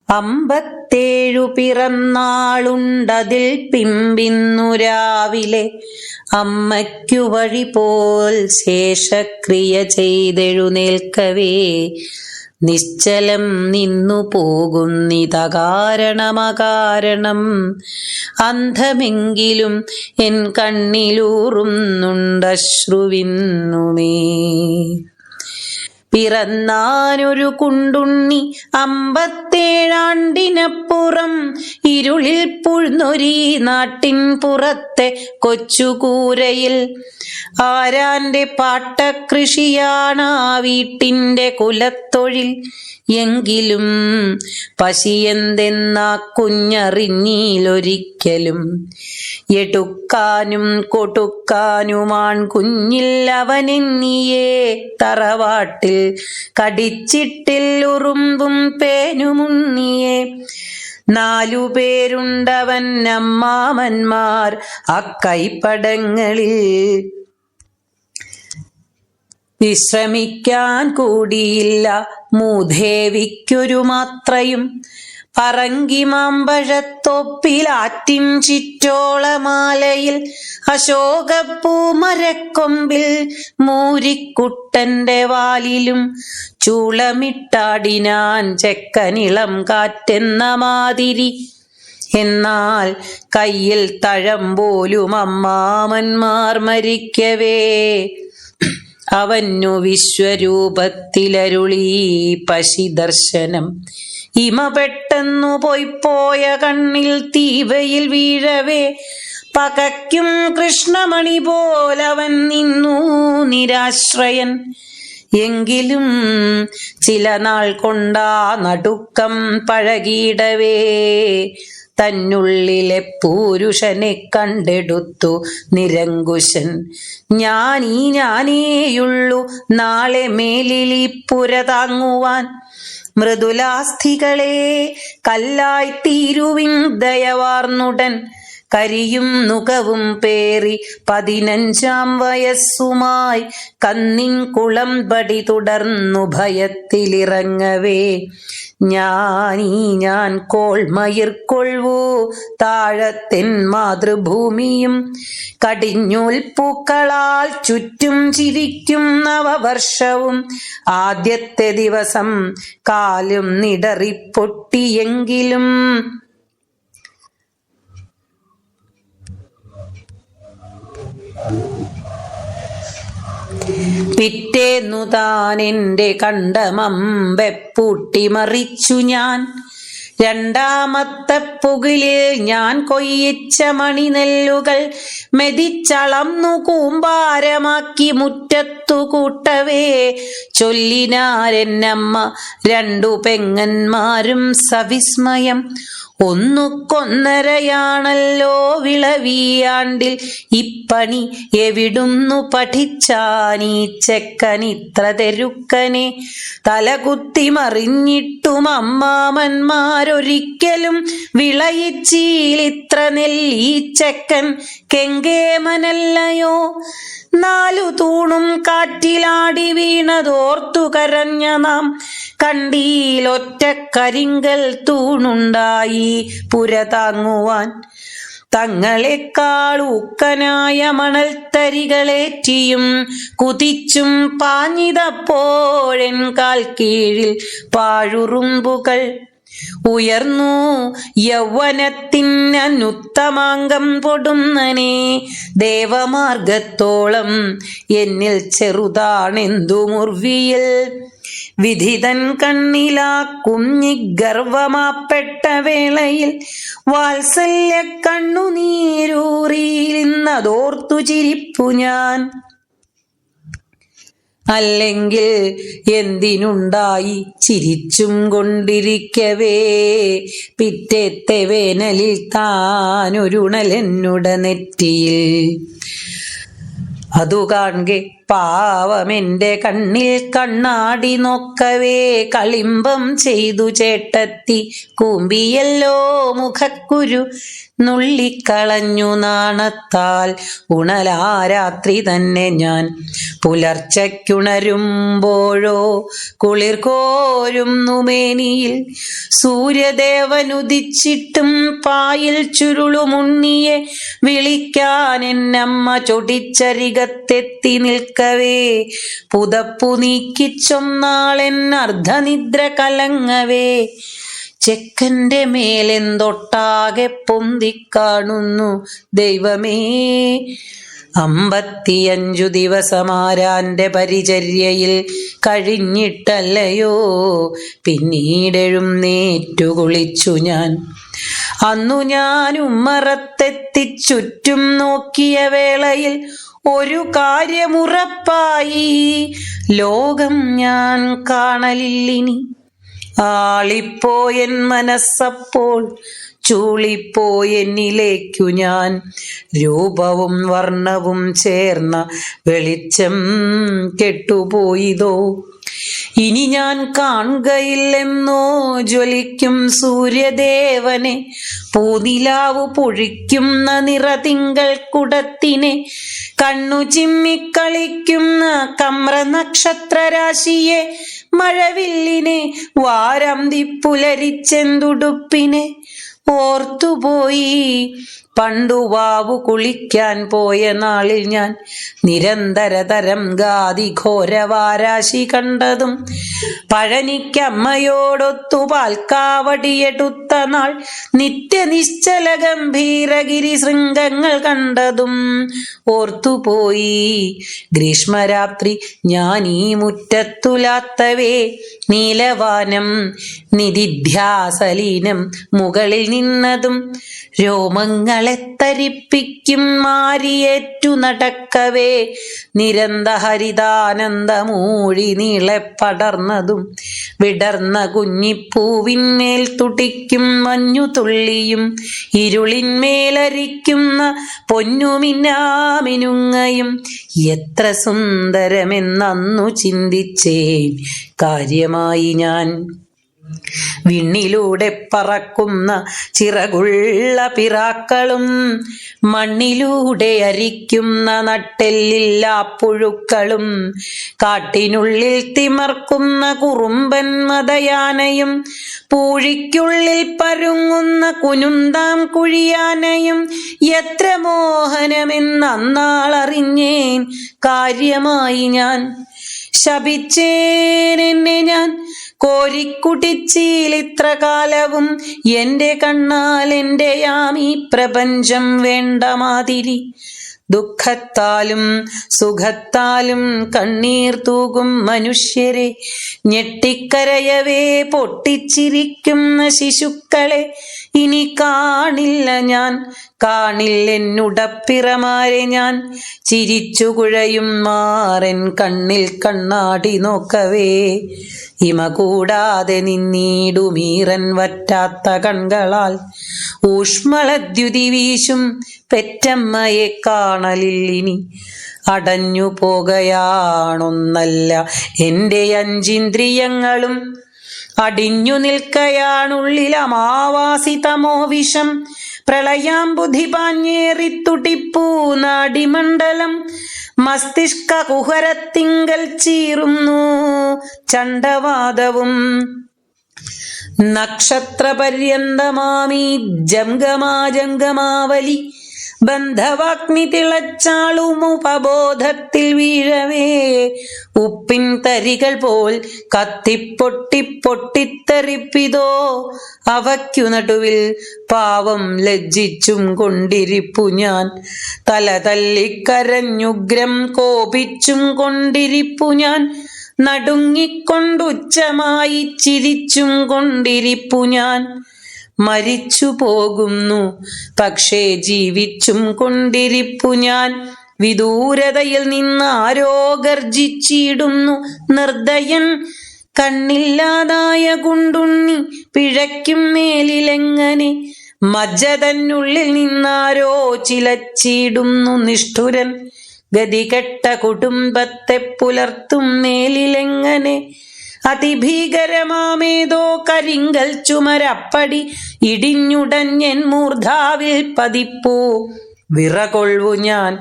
57 പിറന്നാളുണ്ടതിൽ പിമ്പിന്നു രാവിലെ. അമ്മയ്ക്കു വഴി പോൽ ശേഷക്രിയ ചെയ്തെഴുന്നേൽക്കവേ നിശ്ചലം നിന്നു പോകുന്നിതകാരണമകാരണം. അന്ധമെങ്കിലും എൻ കണ്ണിലൂറുന്നുണ്ടശ്രുവിന്നുമേ. പിറന്നാനൊരു കുണ്ടുണ്ണി 57 ആണ്ടിനപ്പുറം, ഇരുളിൽ പുഴ്ന്നൊരീ നാട്ടിൻ പുറത്തെ കൊച്ചുകൂരയിൽ. ആരാന്റെ പാട്ടകൃഷിയാണാ വീട്ടിന്റെ കുലത്തൊഴിൽ. എങ്കിലും പശിയെന്തെന്നാ കുഞ്ഞറിഞ്ഞീലൊരിക്കലും. എടുക്കാനും കൊടുക്കാനുമാൺ കുഞ്ഞിൽ അവനെന്നിയേ തറവാട്ടിൽ കടിച്ചിട്ടിൽ ഉറുമ്പും പേനുമുണ്ണിയെ. 4 പേരുണ്ടവൻ അമ്മാമന്മാർ അക്കൈപ്പടങ്ങളിൽ. വിശ്രമിക്കാൻ കൂടിയില്ല മൂദേവിക്കൊരു മാത്രയും. പറങ്കിമാമ്പഴത്തൊപ്പിലാറ്റിൻ ചിറ്റോളമാലയിൽ അശോകപ്പൂമരക്കൊമ്പിൽ മൂരിക്കുട്ടന്റെ വാലിലും ചൂളമിട്ടാടിനാൻ ചെക്കനിളം കാറ്റെന്ന മാതിരി. എന്നാൽ കയ്യിൽ തഴമ്പോലും അമ്മാമന്മാർ മരിക്കവേ അവനു വിശ്വരൂപത്തിലരുളീ പശിദർശനം. ഇമ പെട്ടെന്നു പോയ കണ്ണിൽ തീവയിൽ വീഴവേ പകയ്ക്കും കൃഷ്ണമണി പോലവൻ നിന്നു നിരാശ്രയൻ. എങ്കിലും ചില നാൾ കൊണ്ടാ നടുക്കം പഴകിയിടവേ തന്നുള്ളിലെ പൂരുഷനെ കണ്ടെടുത്തു നിരങ്കുശൻ. ഞാനേയുള്ളൂ നാളെ മേലിലി പുര താങ്ങുവാൻ. മൃദുലാസ്ഥികളെ കല്ലായി തീരുവിൻ ദയവാർന്നുടൻ. കരിയും നുകവും പേറി 15 വയസ്സുമായി കന്നിൻ കുളമ്പടി തുടർന്നു ഭയത്തിലിറങ്ങവേ ഞാൻ കോൾമയിർക്കൊള്ളൂ താഴത്തെൻ മാതൃഭൂമിയും. കടിഞ്ഞൂൽപ്പൂക്കളാൽ ചുറ്റും ചിരിക്കും നവവർഷവും. ആദ്യത്തെ ദിവസം കാലും നിടറിപ്പൊട്ടിയെങ്കിലും പിറ്റേന്നു താൻ എന്റെ കണ്ടമമ്പെപ്പൂട്ടി മറിച്ചു ഞാൻ. 2ാമത്തെ പുകിലിൽ ഞാൻ കൊയ്യിച്ച മണിനെല്ലുകൾ മെതിച്ചളന്നു കൂമ്പാരമാക്കി മുറ്റത്തു കൂട്ടവേ ചൊല്ലിനാരെന്നമ്മ 2 പെങ്ങന്മാരും സവിസ്മയം. 1-1.5 വിളവിയാണ്ടിൽ ഇപ്പണി എവിടുന്നു പഠിച്ചാനീ ചെക്കനിത്ര തെരുക്കനെ. തലകുത്തി മറിഞ്ഞിട്ടും അമ്മാമന്മാരൊരിക്കലും വിളയിച്ചീലിത്ര നെല്ലീ ചെക്കൻ കെങ്കേമനല്ലയോ. 4 തൂണും കാറ്റിലാടി വീണതോർത്തു കരഞ്ഞ നാം. കണ്ടീലൊറ്റ കരിങ്കൽ തൂണുണ്ടായി പുര താങ്ങുവാൻ. തങ്ങളെക്കാൾ ഊക്കനായ മണൽത്തരികളേറ്റിയും കുതിച്ചും പാഞ്ഞിതപ്പോഴെൻ കാൽ കീഴിൽ പാഴുറുമ്പുകൾ. ഉയർന്നു യൗവനത്തിനുത്തമാംഗം പൊടുന്നനെ. ദേവമാർഗത്തോളം എന്നിൽ ചെറുതാണെന്തു മുർവിയിൽ. വിധിതൻ കണ്ണിലാ കുഞ്ഞി ഗർവമാപ്പെട്ട വേളയിൽ വാത്സല്യ കണ്ണുനീരൂറിയിന്നതോർത്തു ചിരിപ്പു ഞാൻ. അല്ലെങ്കിൽ എന്തിനുണ്ടായി ചിരിച്ചും കൊണ്ടിരിക്കവേ പിറ്റേത്തെ വേനലിൽ താനൊരുണലെന്നുട നെറ്റിയിൽ. അതു കാണെ പാവമെന്റെ കണ്ണിൽ കണ്ണാടി നോക്കവേ കളിമ്പം ചെയ്തു ചേട്ടത്തി കൂമ്പിയല്ലോ മുഖക്കുരു നുള്ളിക്കളഞ്ഞു നാണത്താൽ. ഉണലാരാത്രി തന്നെ ഞാൻ പുലർച്ചയ്ക്കുണരുമ്പോഴോ കുളിർ കോരുന്നു മേനിയിൽ. സൂര്യദേവനുദിച്ചിട്ടും പായിൽ ചുരുളുമുണ്ണിയെ വിളിക്കാൻ എന്നമ്മ ചൊടിച്ചരികത്തെത്തി നിൽക്കവേ പുതപ്പു നീക്കിച്ചൊന്നാളെൻ അർദ്ധനിദ്ര കലങ്ങവേ ചെക്കന്റെ മേലെന്തൊട്ടാകെ പൊന്തിക്കാണുന്നു ദൈവമേ. 55 ദിവസമാരാന്റെ പരിചര്യയിൽ കഴിഞ്ഞിട്ടല്ലയോ പിന്നീടെഴുന്നേറ്റു കുളിച്ചു ഞാൻ. അന്നു ഞാൻ ഉമ്മറത്തെത്തി ചുറ്റും നോക്കിയ വേളയിൽ ഒരു കാര്യമുറപ്പായി, ലോകം ഞാൻ കാണലില്ലിനി. ആളിപ്പോയൻ മനസ്സപ്പോൾ ചൂളിപ്പോയെന്നിലേക്കു ഞാൻ. രൂപവും വർണ്ണവും ചേർന്ന വെളിച്ചം കെട്ടുപോയിതോ. ഇനി ഞാൻ കാണുകയില്ലെന്നോ ജ്വലിക്കും സൂര്യദേവനെ, പൂനിലാവു പൊഴിക്കുന്ന നിറതിങ്കൾ കുടത്തിനെ, കണ്ണു ചിമ്മിക്കളിക്കുന്ന കമ്ര നക്ഷത്രരാശിയെ, മഴവില്ലിനെ, വാരാന്തിപ്പുലരിച്ചെന്തുടുപ്പിനെ ഓർത്തുപോയി. പണ്ടു വാവു കുളിക്കാൻ പോയ നാളിൽ ഞാൻ നിരന്തരതരം ഗാതി ഘോരവാരാശി കണ്ടതും, പഴനിക്കമ്മയോടൊത്തു പാൽക്കാവടിയെടുത്ത നാൾ നിത്യനിശ്ചല ഗംഭീരഗിരി ശൃംഗങ്ങൾ കണ്ടതും ഓർത്തുപോയി. ഗ്രീഷ്മരാത്രി ഞാൻ ഈ മുറ്റത്തുലാത്തവേ നീലവാനം നിധിധ്യാസലീനം മുകളിൽ നിന്നതും, രോമങ്ങളെ തരിപ്പിക്കും മാരിയേറ്റു നടക്കവേ നിരന്തഹരിതാനന്ദമൂഴി നീളെ പടർന്നതും, വിടർന്ന കുഞ്ഞിപ്പൂവിന്മേൽ തുടിക്കും മഞ്ഞുതുള്ളിയും, ഇരുളിന്മേലരിക്കുന്ന പൊന്നുമിന്നാമിനുങ്ങയും, എത്ര സുന്ദരമെന്നന്നു ചിന്തിച്ചേൻ കാര്യമായി ഞാൻ. വിണ്ണിലൂടെ പറക്കുന്ന ചിറകുള്ള പിറാക്കളും, മണ്ണിലൂടെ അരിക്കുന്ന നട്ടെല്ലില്ലാ പുഴുക്കളും, കാട്ടിനുള്ളിൽ തിമർക്കുന്ന കുറുമ്പൻ മതയാനയും, പൂഴിക്കുള്ളിൽ പരുങ്ങുന്ന കുനുന്താം കുഴിയാനയും, എത്ര മോഹനമെന്നന്നാളറിഞ്ഞേൻ കാര്യമായി ഞാൻ. ശപിച്ചേനെന്നെ ഞാൻ കോരിക്കുടിച്ചീലിത്ര കാലവും, എന്റെ കണ്ണാൽ എന്റെയാം ഈ പ്രപഞ്ചം വേണ്ട മാതിരി. ദുഃഖത്താലും സുഖത്താലും കണ്ണീർ തൂകും മനുഷ്യരെ, ഞെട്ടിക്കരയവേ പൊട്ടിച്ചിരിക്കുന്ന ശിശുക്കളെ ഇനി കാണില്ല ഞാൻ, കാണില്ലെന്നുടപ്പിറമാരെ ഞാൻ. ചിരിച്ചു കുഴയും മാറൻ കണ്ണിൽ കണ്ണാടി നോക്കവേ, ഇമ കൂടാതെ നിന്നീടുമീറൻ വറ്റാത്ത കൺകളാൽ. ഊഷ്മളദ്യുതി വീശും പെറ്റമ്മയെ കാണലില്ലിനി. അടഞ്ഞു പോകയാണൊന്നല്ല എൻ്റെ 5 ഇന്ദ്രിയങ്ങളും, അടിഞ്ഞു നിൽക്കയാണുള്ളിലമാവാസി തമോ വിഷം. പ്രളയാംബുധി പാഞ്ഞേറിത്തുടിപ്പൂ നാഡിമണ്ഡലം, മസ്തിഷ്ക കുഹരത്തിങ്കൽ ചീറുന്നു ചണ്ഡവാദവും. നക്ഷത്രപര്യന്തമാമീ ജംഗമാജംഗമാവലി, ബന്ധവാഗ്നി തിളച്ചാളുമുപബോധത്തിൽ വീഴവേ, ഉപ്പിൻ തരികൾ പോൽ കത്തിപ്പൊട്ടിപ്പൊട്ടിത്തെറിപ്പിതോ. അവയ്ക്കു നടുവിൽ പാവം ലജ്ജിച്ചും കൊണ്ടിരിപ്പു ഞാൻ, തല തല്ലിക്കരഞ്ഞുഗ്രം കോപിച്ചും കൊണ്ടിരിപ്പു ഞാൻ, നടുങ്ങിക്കൊണ്ടുച്ചമായി ചിരിച്ചും കൊണ്ടിരിപ്പു ഞാൻ. മരിച്ചു പോകുന്നു പക്ഷേ ജീവിച്ചും കൊണ്ടിരിപ്പു ഞാൻ. വിദൂരതയിൽ നിന്നാരോ ഗർജിച്ചിടുന്നു നിർദ്ദയൻ, കണ്ണില്ലാതായ കുണ്ടുണ്ണി പിഴയ്ക്കും മേലിലെങ്ങനെ. മജ്ജ തന്നുള്ളിൽ നിന്നാരോ ചിലച്ചിടുന്നു നിഷ്ഠുരൻ, ഗതികെട്ട കുടുംബത്തെ പുലർത്തും മേലിലെങ്ങനെ അതിഭീകരമാമേതോ കരിങ്കൽ ചുമരപ്പടി ഇടിഞ്ഞുടഞ്ഞൻ മൂർധാവിൽ പതിപ്പൂ വിറകൊള്ളു ഞാൻ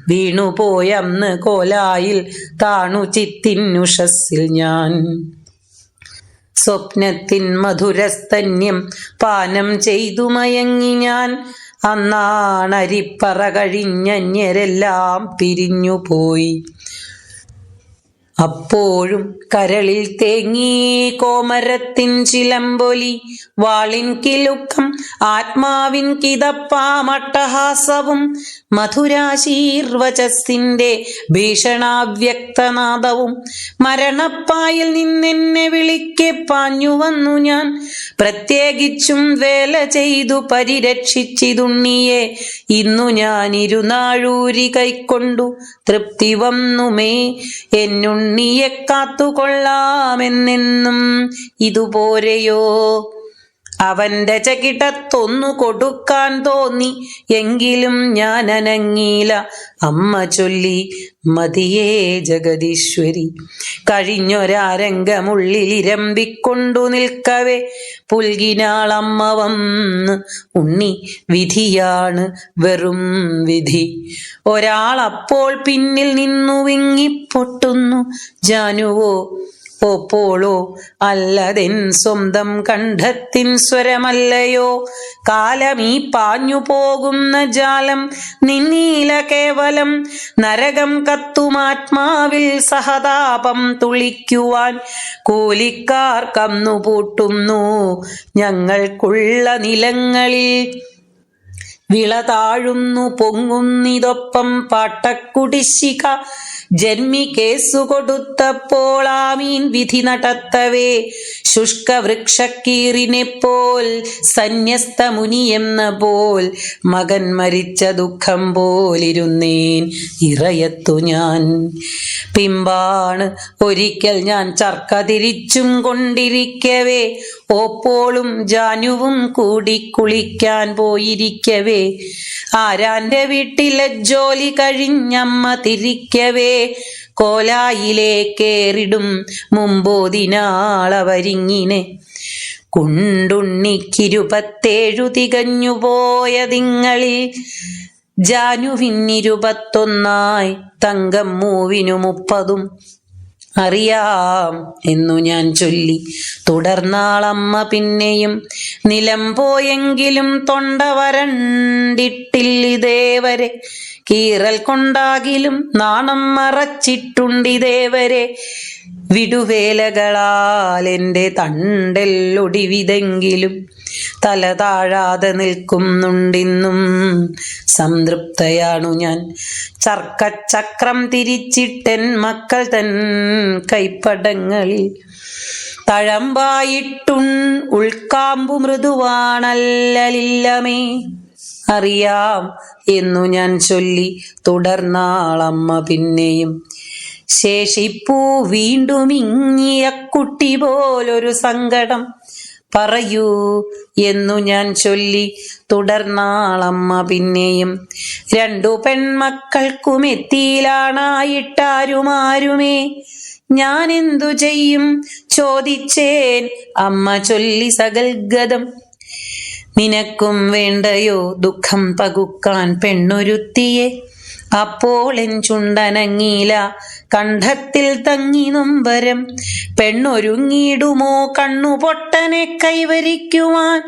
വീണുപോയന്ന് കോലായിൽ താണു ചിത്തിന്നുഷസ്സിൽ ഞാൻ സ്വപ്നത്തിൻ മധുരസ്തന്യം പാനം ചെയ്തു മയങ്ങി ഞാൻ അന്നാണരിപ്പറ കഴിഞ്ഞഞ്ഞരെല്ലാം പിരിഞ്ഞുപോയി അപ്പോഴും കരളിൽ തേങ്ങി കോമരത്തിൻ ചിലമ്പൊലി വാളിൻ കിലുക്കം ആത്മാവിൻ കിതപ്പാമട്ടഹാസവും മധുരാശീർവചസ്സിന്റെ ഭീഷണാവ്യക്തനാദവും മരണപ്പായിൽ നിന്നെന്നെ വിളിക്കെ പാഞ്ഞു വന്നു ഞാൻ പ്രത്യേകിച്ചും വേല ചെയ്തു പരിരക്ഷിച്ചിതുണ്ണിയെ ഇന്നു ഞാൻ ഇരുനാഴൂരി കൈക്കൊണ്ടു തൃപ്തി വന്നുമേ എന്നുണ്ണിയെ കാത്തുകൊള്ളാമെന്നെന്നും ഇതുപോരെയോ അവന്റെ ചകിടത്തൊന്നു കൊടുക്കാൻ തോന്നി എങ്കിലും ഞാൻ അനങ്ങീല അമ്മ ചൊല്ലി മതിയേ ജഗദീശ്വരി കഴിഞ്ഞൊരാരംഗമുള്ളിലിരമ്പിക്കൊണ്ടു നിൽക്കവേ പുൽകിനാളമ്മ വന്ന് ഉണ്ണി വിധിയാണ് വെറും വിധി ഒരാളപ്പോൾ പിന്നിൽ നിന്നു വിങ്ങിപ്പൊട്ടുന്നു ജാനുവോ പോപ്പോളോ അല്ലതെൻ സ്വന്തം കണ്ഠത്തിൻ സ്വരമല്ലയോ കാലമീ പാഞ്ഞു പോകുന്ന ജാലം നിന്നീല കേവലം നരകം കത്തുമാത്മാവിൽ സഹതാപം തുളിക്കുവാൻ കൂലിക്കാർ കന്നുപൂട്ടുന്നു ഞങ്ങൾക്കുള്ള നിലങ്ങളിൽ വിള താഴുന്നു പൊങ്ങുന്നിതൊപ്പം പാട്ടക്കുടിശ്ശിക ജന്മി കേസു കൊടുത്തപ്പോൾ ആമീൻ വിധി നടത്തവേ ശുഷ്കവൃക്ഷക്കീറിനെ പോൽ സന്യസ്ത മുനിയെന്ന പോൽ മകൻ മരിച്ച ദുഃഖം പോലിരുന്നേൻ ഇറയത്തു ഞാൻ പിമ്പാണ് ഒരിക്കൽ ഞാൻ ചർക്ക തിരിച്ചും കൊണ്ടിരിക്കവേ ഓപ്പോളും ജാനുവും കൂടി കുളിക്കാൻ പോയിരിക്കവേ ആരാന്റെ വീട്ടിലെ ജോലി കഴിഞ്ഞമ്മ തിരിക്കവേ കോലായിലേക്കേറിടും മുമ്പോതിനാളവരിങ്ങിനെ കുണ്ടുണ്ണിക്കിരുപത്തേഴു തികഞ്ഞുപോയതിങ്ങളിൽ ജാനുവിന്21 തങ്കം മൂവിനു 30 അറിയാം എന്നു ഞാൻ ചൊല്ലി തുടർന്നാളമ്മ പിന്നെയും നിലം പോയെങ്കിലും തൊണ്ട വരണ്ടിട്ടില്ലിതേവരെ കീറൽ കൊണ്ടാകിലും നാണം മറച്ചിട്ടുണ്ടിതേവരെ വിടുവേലകളാൽ എൻ്റെ തണ്ടെല്ലൊടിവിതെങ്കിലും തല താഴാതെ നിൽക്കുന്നുണ്ടിന്നും സംതൃപ്തയാണു ഞാൻ ചർക്കച്ചക്രം തിരിച്ചിട്ടെൻ മക്കൾ തൻ കൈപ്പടങ്ങളിൽ തഴമ്പായിട്ടുൺ ഉൾക്കാമ്പു മൃദുവാണല്ലലില്ലമേ അറിയാം എന്നു ഞാൻ ചൊല്ലി തുടർന്നാളമ്മ പിന്നെയും ശേഷിപ്പൂ വീണ്ടും ഇങ്ങിയ കുട്ടി പോലൊരു സങ്കടം പറയൂ എന്നു ഞാൻ ചൊല്ലി തുടർന്നാളമ്മ പിന്നെയും 2 പെൺമക്കൾക്കും എത്തിയിലാണായിട്ടാരുമാരുമേ ഞാൻ എന്തു ചെയ്യും ചോദിച്ചേൻ അമ്മ ചൊല്ലി സകൽഗതം നിനക്കും വേണ്ടയോ ദുഃഖം പകുക്കാൻ പെണ്ണൊരുത്തിയെ അപ്പോൾ എൻ ചുണ്ടനങ്ങീല കണ്ഠത്തിൽ തങ്ങി നൊമ്പരം പെണ്ണൊരുങ്ങിടുമോ കണ്ണുപൊട്ടനെ കൈവരിക്കുവാൻ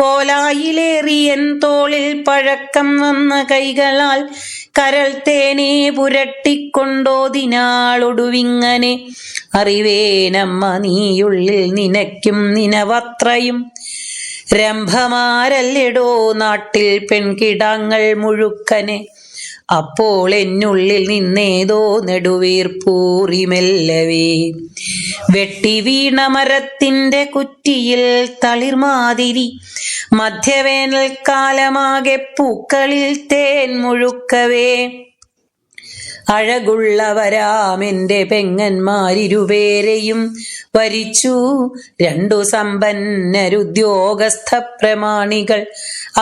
കോലായിലേറിയൻ തോളിൽ പഴക്കം വന്ന കൈകളാൽ കരൾ തേനെ പുരട്ടിക്കൊണ്ടോതിനാളൊടുവിങ്ങനെ അറിവേനമ്മ നീയുള്ളിൽ നിനയ്ക്കും നിനവത്രയും രംഭമാരല്ലെടോ നാട്ടിൽ പെൺകിടാങ്ങൾ മുഴുക്കനെ അപ്പോൾ എന്നുള്ളിൽ നിന്നേതോ നെടുവീർപ്പൂറി മെല്ലവേ വെട്ടി വീണ മരത്തിന്റെ കുറ്റിയിൽ തളിർമാതിരി മധ്യവേനൽക്കാലമാകെ പൂക്കളിൽ തേൻ മുഴുക്കവേ അഴകുള്ളവരാമെന്റെ പെങ്ങന്മാരിരുപേരെയും വരിച്ചു 2 സമ്പന്നരുദ്യോഗസ്ഥ പ്രമാണികൾ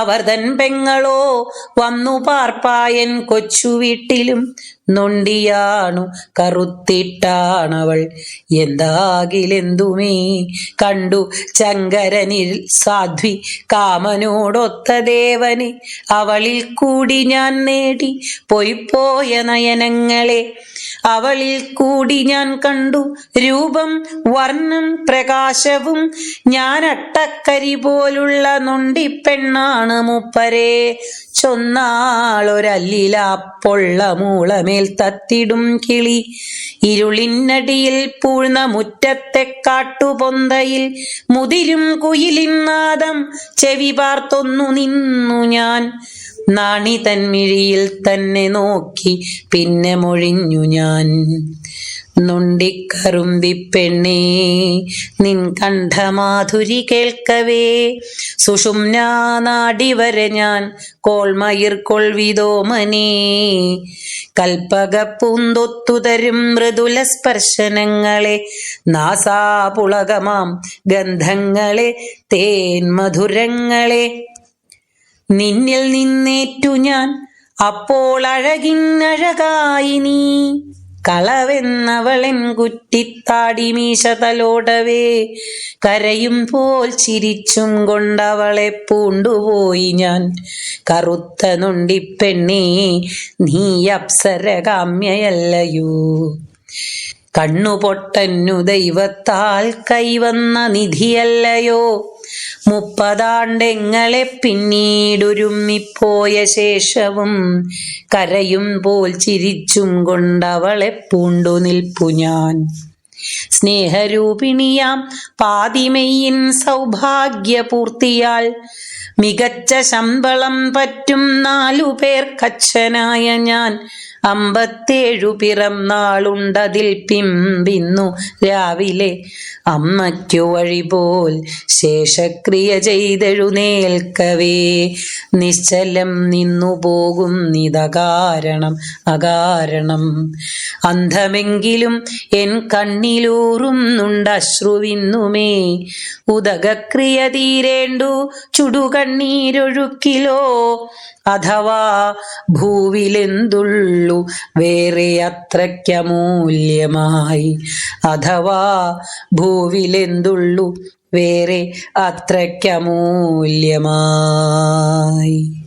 അവർ തൻ പെങ്ങളോ വന്നു പാർപ്പായൻ കൊച്ചു വീട്ടിലും നൊണ്ടിയാണു കറുത്തിട്ടാണവൾ എന്താകിലെന്തുമേ കണ്ടു ശങ്കരനിൽ സാധ്വി കാമനോടൊത്ത ദേവനെ അവളിൽ കൂടി ഞാൻ നേടി പൊയ്പോയ നയനങ്ങളെ അവളിൽ കൂടി ഞാൻ കണ്ടു രൂപം വർണ്ണം പ്രകാശവും ഞാൻ അട്ടക്കരി പോലുള്ള നൊണ്ടിപ്പെണ്ണാണ് മൂപ്പരെ ചൊന്നാളൊരല്ലിലാപ്പൊള്ള മൂളമേൽ തത്തിടും കിളി ഇരുളിനടിയിൽ പൂഴ്ന്ന മുറ്റത്തെ കാട്ടുപൊന്തയിൽ മുതിരും കുയിലിൻ നാദം ചെവി പാർത്തൊന്നു നിന്നു ഞാൻ നാണി തന്മിഴിയിൽ തന്നെ നോക്കി പിന്നെ മൊഴിഞ്ഞു ഞാൻ നൊണ്ടിക്കറുമ്പിപ്പെണ്ണേ നിൻ കണ്ഠമാധുരി കേൾക്കവേ സുഷുമ്നാ നാടി വരെ ഞാൻ കോൾമയിർ കൊൾവിതോമനേ കൽപ്പക പൂന്തൊത്തുതരും മൃദുല സ്പർശനങ്ങളെ നാസാപുളകമാം ഗന്ധങ്ങളെ തേൻ മധുരങ്ങളെ നിന്നിൽ നിന്നേറ്റു ഞാൻ അപ്പോൾ അഴകിന്നഴകായി നീ കളവെന്നവളെൻ കുറ്റിത്താടി മീശ തലോടവേ കരയും പോൽ ചിരിച്ചും കൊണ്ടവളെ പൂണ്ടുപോയി ഞാൻ കറുത്ത നൊണ്ടിപ്പെണ്ണേ നീ അപ്സരകാമ്യയല്ലയോ കണ്ണുപൊട്ടന്നു ദൈവത്താൽ കൈവന്ന നിധിയല്ലയോ 30 ആണ്ടെങ്ങളെ പിന്നീടുരുമ്മിപ്പോയ ശേഷവും കരയും പോൽ ചിരിച്ചും കൊണ്ടവളെ പൂണ്ടു നിൽപ്പു ഞാൻ സ്നേഹരൂപിണിയാം പാതിമെയ്യിൻ സൗഭാഗ്യപൂർത്തിയാൽ മികച്ച ശമ്പളം പറ്റും 4 പേർക്കച്ഛനായ ഞാൻ 57 പിറന്നാളുണ്ടതിൽ പിമ്പിന്നു രാവിലെ അമ്മയ്ക്കു വഴിപോൽ ശേഷക്രിയ ചെയ്തെഴുന്നേൽക്കവേ നിശ്ചലം നിന്നു പോകുന്നിതകാരണം അകാരണം അന്ധമെങ്കിലും എൻ കണ്ണിലൂറുന്നുണ്ടശ്രുവിന്നുമേ ഉദകക്രിയ തീരേണ്ടു ചുടുകണ്ണീരൊഴുക്കിലോ അഥവാ ഭൂവിലെന്തുള്ളു വേറെ അത്രയ്ക്കമൂല്യമായി അഥവാ ഭൂവിലെന്തുള്ളു വേറെ അത്രയ്ക്കമൂല്യമായി